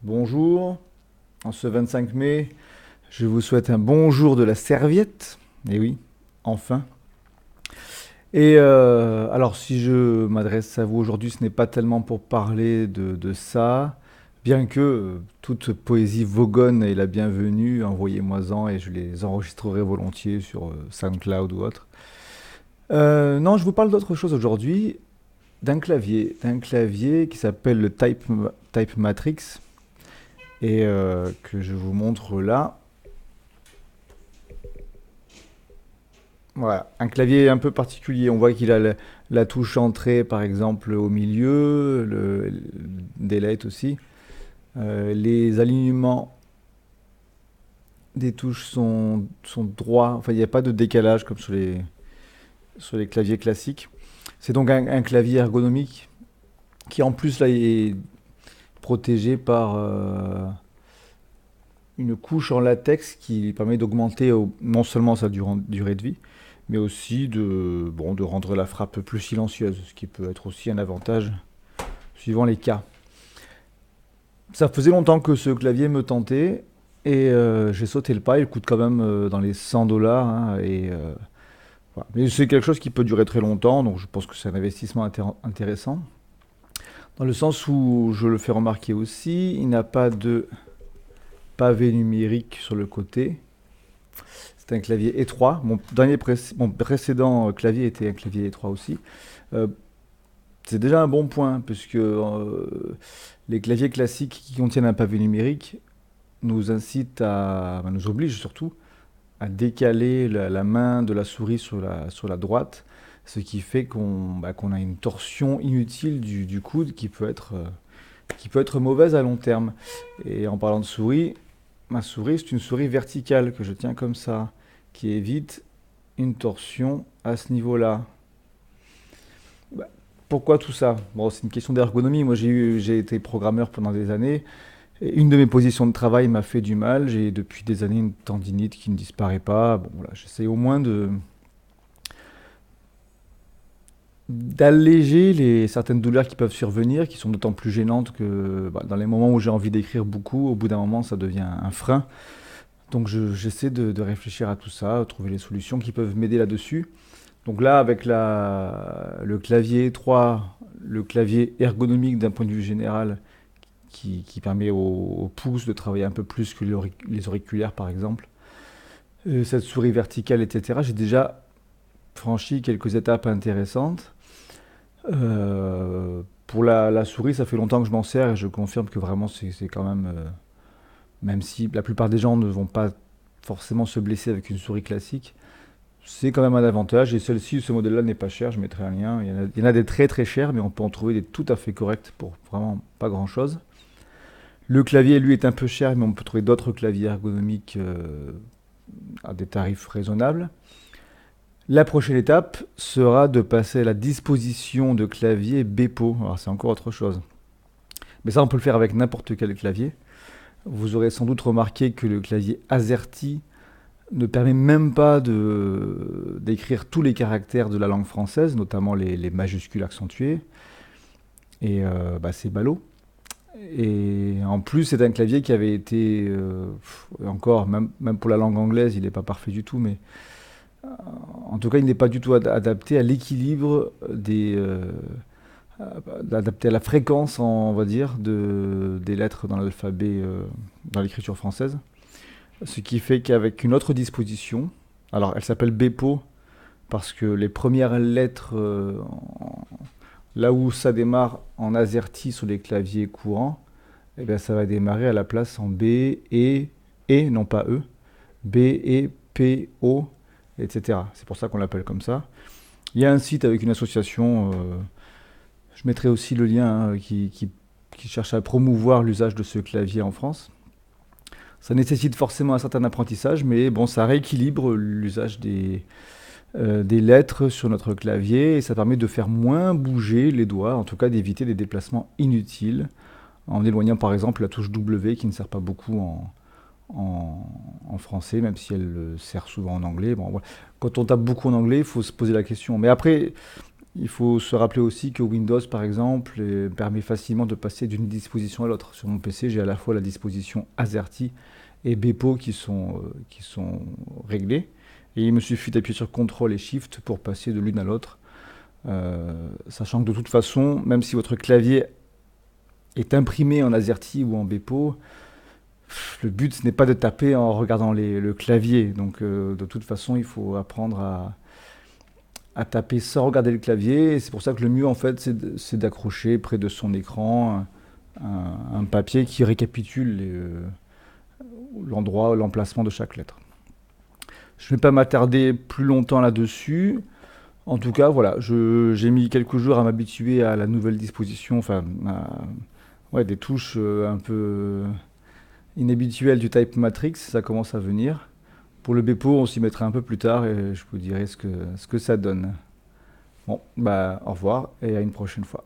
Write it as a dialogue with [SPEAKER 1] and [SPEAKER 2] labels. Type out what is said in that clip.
[SPEAKER 1] Bonjour, en ce 25 mai, je vous souhaite un bon jour de la serviette. Et oui, enfin. Alors, si je m'adresse à vous aujourd'hui, ce n'est pas tellement pour parler de ça, bien que toute poésie vogonne est la bienvenue, envoyez-moi-en et je les enregistrerai volontiers sur SoundCloud ou autre. Non, je vous parle d'autre chose aujourd'hui, d'un clavier qui s'appelle le Type Matrix et que je vous montre là. Voilà, un clavier un peu particulier. On voit qu'il a la touche entrée, par exemple, au milieu, le delete aussi. Les alignements des touches sont droits. Enfin, il n'y a pas de décalage comme sur les claviers classiques. C'est donc un clavier ergonomique qui, en plus, là, est protégé par une couche en latex qui permet d'augmenter non seulement sa durée de vie, mais aussi de rendre la frappe plus silencieuse, ce qui peut être aussi un avantage suivant les cas. Ça faisait longtemps que ce clavier me tentait et j'ai sauté le pas. Il coûte quand même dans les 100 dollars. Hein, voilà. Mais c'est quelque chose qui peut durer très longtemps, donc je pense que c'est un investissement intéressant. Dans le sens où je le fais remarquer aussi, il n'a pas de pavé numérique sur le côté. C'est un clavier étroit. Mon précédent clavier était un clavier étroit aussi. Euh, c'est déjà un bon point, puisque les claviers classiques qui contiennent un pavé numérique nous obligent surtout à décaler la main de la souris sur la droite, ce qui fait qu'on a une torsion inutile du coude qui peut être mauvaise à long terme. Et en parlant de souris, ma souris, c'est une souris verticale que je tiens comme ça, qui évite une torsion à ce niveau-là. Bah, pourquoi tout ça? Bon, c'est une question d'ergonomie. Moi, j'ai été programmeur pendant des années. Et une de mes positions de travail m'a fait du mal. J'ai depuis des années une tendinite qui ne disparaît pas. Bon, voilà, j'essaie au moins d'alléger certaines douleurs qui peuvent survenir, qui sont d'autant plus gênantes que dans les moments où j'ai envie d'écrire beaucoup, au bout d'un moment, ça devient un frein. Donc j'essaie de réfléchir à tout ça, trouver les solutions qui peuvent m'aider là-dessus. Donc là, avec le clavier étroit, le clavier ergonomique d'un point de vue général, qui permet au pouce de travailler un peu plus que les auriculaires, par exemple, cette souris verticale, etc., j'ai déjà franchi quelques étapes intéressantes. Pour la souris, ça fait longtemps que je m'en sers et je confirme que vraiment c'est quand même, même si la plupart des gens ne vont pas forcément se blesser avec une souris classique, c'est quand même un avantage. Et celle-ci, ce modèle-là n'est pas cher, je mettrai un lien. Il y en a des très très chers, mais on peut en trouver des tout à fait corrects pour vraiment pas grand-chose. Le clavier, lui, est un peu cher, mais on peut trouver d'autres claviers ergonomiques à des tarifs raisonnables. La prochaine étape sera de passer à la disposition de claviers Bepo. Alors c'est encore autre chose. Mais ça, on peut le faire avec n'importe quel clavier. Vous aurez sans doute remarqué que le clavier AZERTY ne permet même pas d'écrire tous les caractères de la langue française, notamment les majuscules accentuées. Et c'est ballot. Et en plus, c'est un clavier qui avait été, encore, même pour la langue anglaise, il n'est pas parfait du tout, mais en tout cas, il n'est pas du tout adapté à l'équilibre adapté à la fréquence, on va dire, des lettres dans l'alphabet, dans l'écriture française. Ce qui fait qu'avec une autre disposition, alors elle s'appelle Bepo parce que les premières lettres, là où ça démarre en AZERTY sur les claviers courants, eh bien, ça va démarrer à la place en B, non pas E, B, E, P, O, etc. C'est pour ça qu'on l'appelle comme ça. Il y a un site avec une association, je mettrai aussi le lien, hein, qui cherche à promouvoir l'usage de ce clavier en France. Ça nécessite forcément un certain apprentissage, mais bon, ça rééquilibre l'usage des lettres sur notre clavier et ça permet de faire moins bouger les doigts, en tout cas d'éviter des déplacements inutiles, en éloignant par exemple la touche W qui ne sert pas beaucoup en français, même si elle sert souvent en anglais. Bon, voilà. Quand on tape beaucoup en anglais, il faut se poser la question. Mais après, Il faut se rappeler aussi que Windows, par exemple, permet facilement de passer d'une disposition à l'autre. Sur mon PC, j'ai à la fois la disposition AZERTY et Bepo qui sont réglées. Et il me suffit d'appuyer sur CTRL et SHIFT pour passer de l'une à l'autre. Sachant que de toute façon, même si votre clavier est imprimé en AZERTY ou en Bepo, le but ce n'est pas de taper en regardant le clavier. Donc de toute façon, il faut apprendre à taper sans regarder le clavier. Et c'est pour ça que le mieux, en fait, c'est d'accrocher près de son écran un papier qui récapitule l'endroit, l'emplacement de chaque lettre. Je ne vais pas m'attarder plus longtemps là-dessus. En tout cas, voilà, j'ai mis quelques jours à m'habituer à la nouvelle disposition, enfin, ouais, des touches un peu inhabituelles du Type Matrix, ça commence à venir. Pour le Bepo, on s'y mettra un peu plus tard et je vous dirai ce que ça donne. Bon, bah, au revoir et à une prochaine fois.